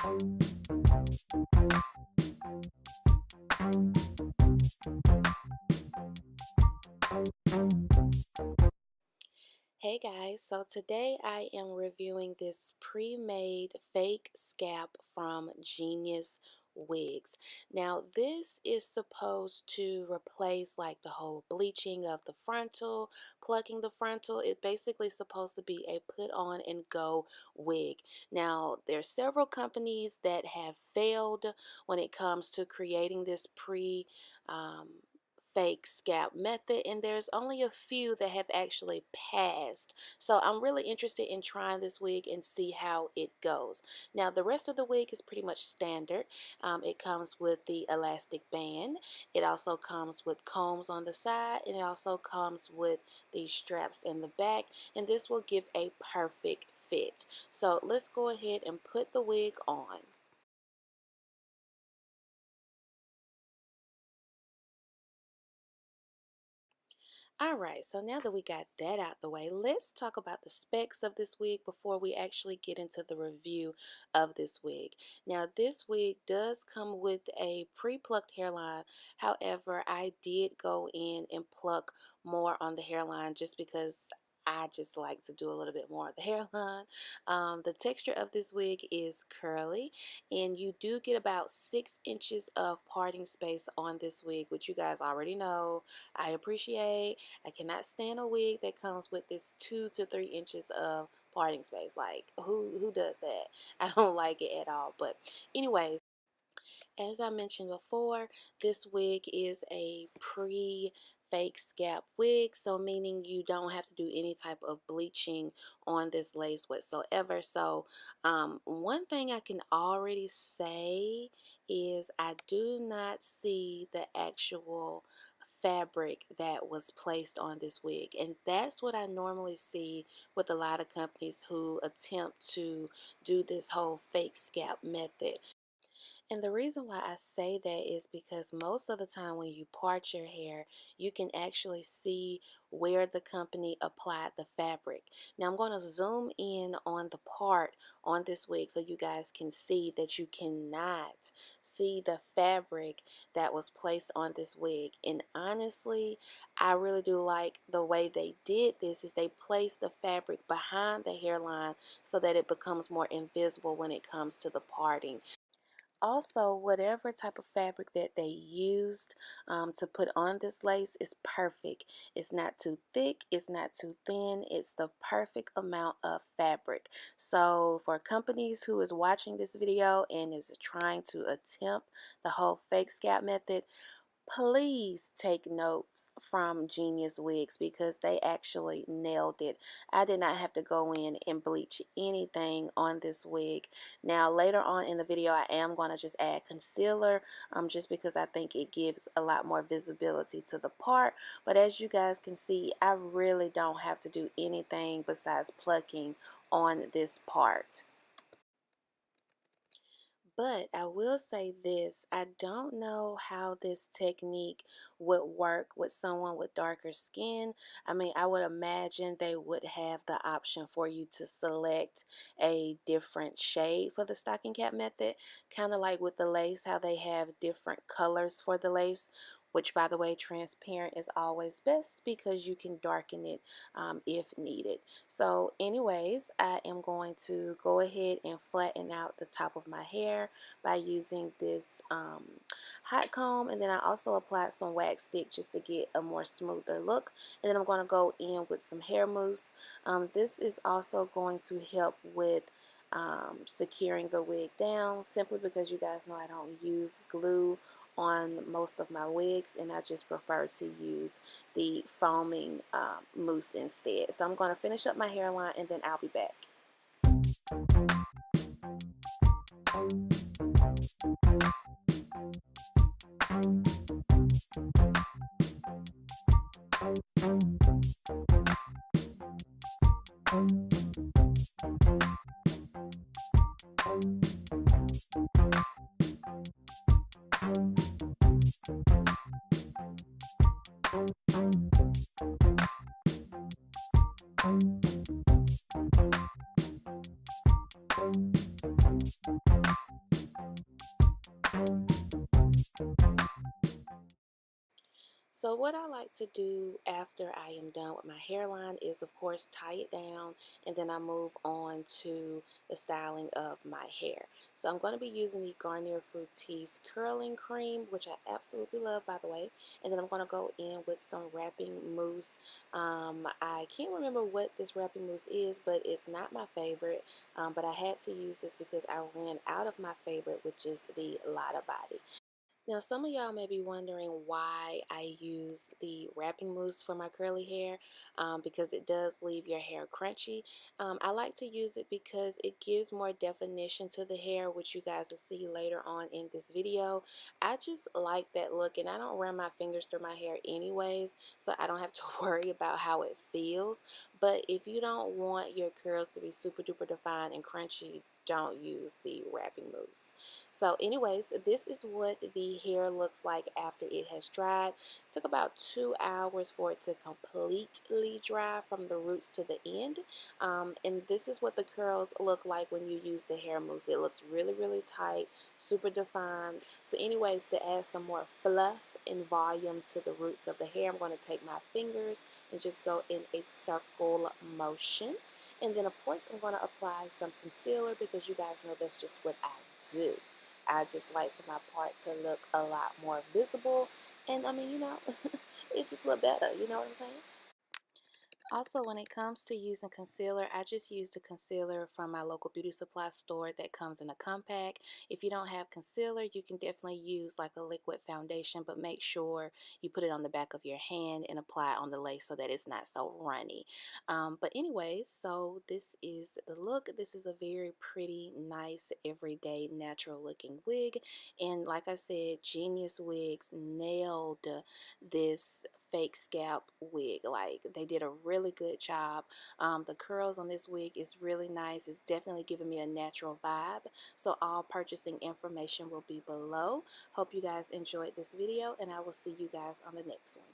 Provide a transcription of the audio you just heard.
Hey guys, so today I am reviewing this pre-made fake scalp from Genius Wigs. Now this is supposed to replace like the whole bleaching of the frontal, plucking the frontal. It's basically supposed to be a put on and go wig. Now there's several companies that have failed when it comes to creating this um, fake scalp method, and there's only a few that have actually passed. So I'm really interested in trying this wig and see how it goes. Now the rest of the wig is pretty much standard. It comes with the elastic band, it also comes with combs on the side, and it also comes with these straps in the back, and this will give a perfect fit. So let's go ahead and put the wig on. Alright, so now that we got that out the way, let's talk about the specs of this wig before we actually get into the review of this wig. Now, this wig does come with a pre-plucked hairline. However, I did go in and pluck more on the hairline just because I just like to do a little bit more of the hairline. The texture of this wig is curly, and you do get about 6 inches of parting space on this wig, which you guys already know I appreciate. I cannot stand a wig that comes with this 2 to 3 inches of parting space. Like, who does that? I don't like it at all. But anyways, as I mentioned before, this wig is a fake scalp wig, so meaning you don't have to do any type of bleaching on this lace whatsoever. So one thing I can already say is I do not see the actual fabric that was placed on this wig, and that's what I normally see with a lot of companies who attempt to do this whole fake scalp method. And the reason why I say that is because most of the time when you part your hair, you can actually see where the company applied the fabric. Now I'm going to zoom in on the part on this wig so you guys can see that you cannot see the fabric that was placed on this wig. And honestly, I really do like the way they did this is they placed the fabric behind the hairline so that it becomes more invisible when it comes to the parting. Also, whatever type of fabric that they used to put on this lace is perfect. It's not too thick, it's not too thin, it's the perfect amount of fabric. So for companies who is watching this video and is trying to attempt the whole fake scalp method, please take notes from Genius Wigs because they actually nailed it. I did not have to go in and bleach anything on this wig. Now later on in the video I am going to just add concealer just because I think it gives a lot more visibility to the part, but as you guys can see, I really don't have to do anything besides plucking on this part. But I will say this, I don't know how this technique would work with someone with darker skin. I mean, I would imagine they would have the option for you to select a different shade for the stocking cap method, kind of like with the lace, how they have different colors for the lace, which by the way, transparent is always best because you can darken it if needed. So anyways, I am going to go ahead and flatten out the top of my hair by using this hot comb, and then I also applied some wax stick just to get a more smoother look, and then I'm going to go in with some hair mousse. This is also going to help with securing the wig down, simply because you guys know I don't use glue on most of my wigs, and I just prefer to use the foaming mousse instead. So I'm going to finish up my hairline and then I'll be back. So what I like to do after I am done with my hairline is of course tie it down, and then I move on to the styling of my hair. So I'm going to be using the Garnier Fructis curling cream, which I absolutely love, by the way, and then I'm going to go in with some wrapping mousse. I can't remember what this wrapping mousse is, but it's not my favorite, but I had to use this because I ran out of my favorite, which is the Lotta Body. Now, some of y'all may be wondering why I use the wrapping mousse for my curly hair, because it does leave your hair crunchy. I like to use it because it gives more definition to the hair, which you guys will see later on in this video. I just like that look, and I don't run my fingers through my hair anyways, so I don't have to worry about how it feels. But if you don't want your curls to be super duper defined and crunchy, don't use the wrapping mousse. So anyways, this is what the hair looks like after it has dried. It took about 2 hours for it to completely dry from the roots to the end. And this is what the curls look like when you use the hair mousse. It looks really, really tight, super defined. So anyways, to add some more fluff and volume to the roots of the hair, I'm going to take my fingers and just go in a circle motion. And then of course I'm going to apply some concealer because you guys know that's just what I do. I just like for my part to look a lot more visible, and I mean, it just look better, you know what I'm saying? Also, when it comes to using concealer, I just use the concealer from my local beauty supply store that comes in a compact. If you don't have concealer, you can definitely use like a liquid foundation, but make sure you put it on the back of your hand and apply it on the lace so that it's not so runny. But anyways, so this is the look. This is a very pretty, nice, everyday, natural looking wig. And like I said, Genius Wigs nailed this fake scalp wig. Like, they did a really good job. The curls on this wig is really nice. It's definitely giving me a natural vibe. So all purchasing information will be below. Hope you guys enjoyed this video, and I will see you guys on the next one.